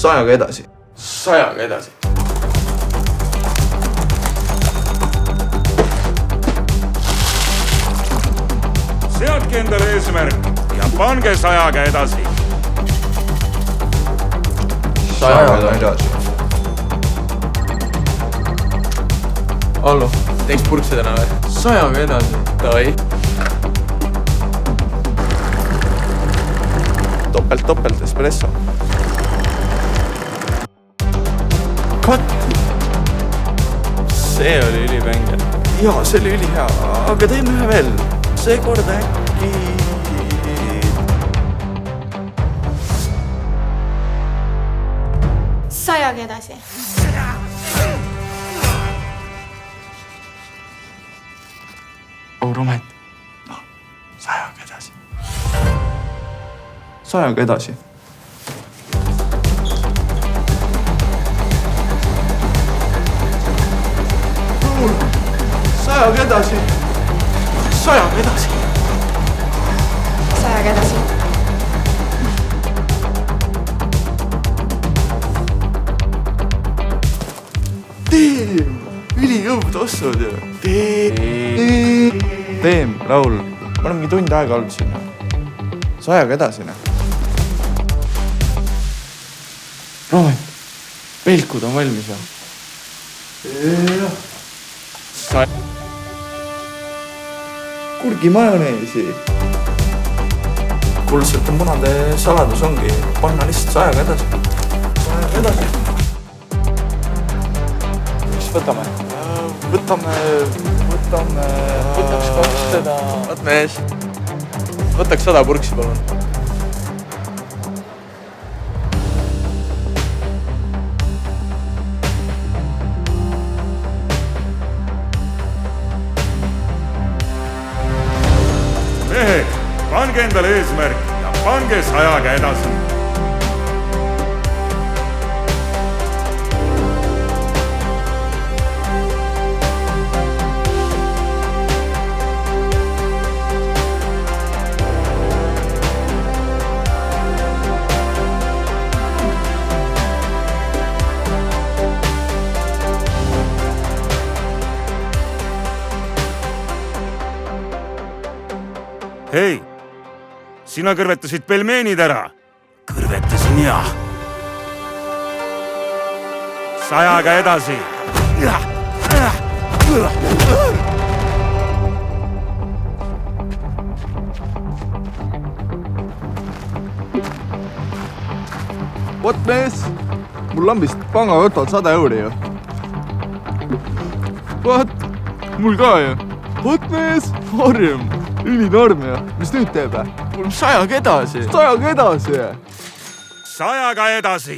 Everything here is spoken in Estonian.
100-ga edasi. 100-ga edasi. Seadke endale eesmärk ja pange 100-ga edasi. 100-ga edasi. Allo, teeks purkse täna või? 100-ga edasi. Davai. Topelt espresso. Cut! See oli ülibänger. Jaa, see oli ülihea, aga teeme ühe veel. Seekord äkki... 100-ga edasi. Rumet. 100-ga edasi. 100-ga edasi. Sajaga edasi. 100-ga edasi. 100-ga edasi. Teem! Ülijõud ossud ju. Teem, Raul. Ma olen mingi tund aega olnud sinna. 100-ga edasi. Rumet, pelkud on valmis või? Kurgi majoneesi. Kuldsete munade saladus ongi panna lihtsalt 100-ga edasi. 100-ga edasi. Mis võtame? Võtame... Võtaks 200... Vaat mees. Võtaks 100 purksi, palun. Mehed, pange endale eesmärk ja pange 100-ga edasi. Hei, sina kõrvetasid pelmeenid ära. Kõrvetasin ja. 100-ga edasi. Vot mees, mul lambist pangakontol 100 euri ju. Vot, mul ka ju. Vot mees, harjum. Ülinorm ju. Mis nüüd teeb? Mul 100-ga edasi. 100-ga edasi. 100-ga edasi.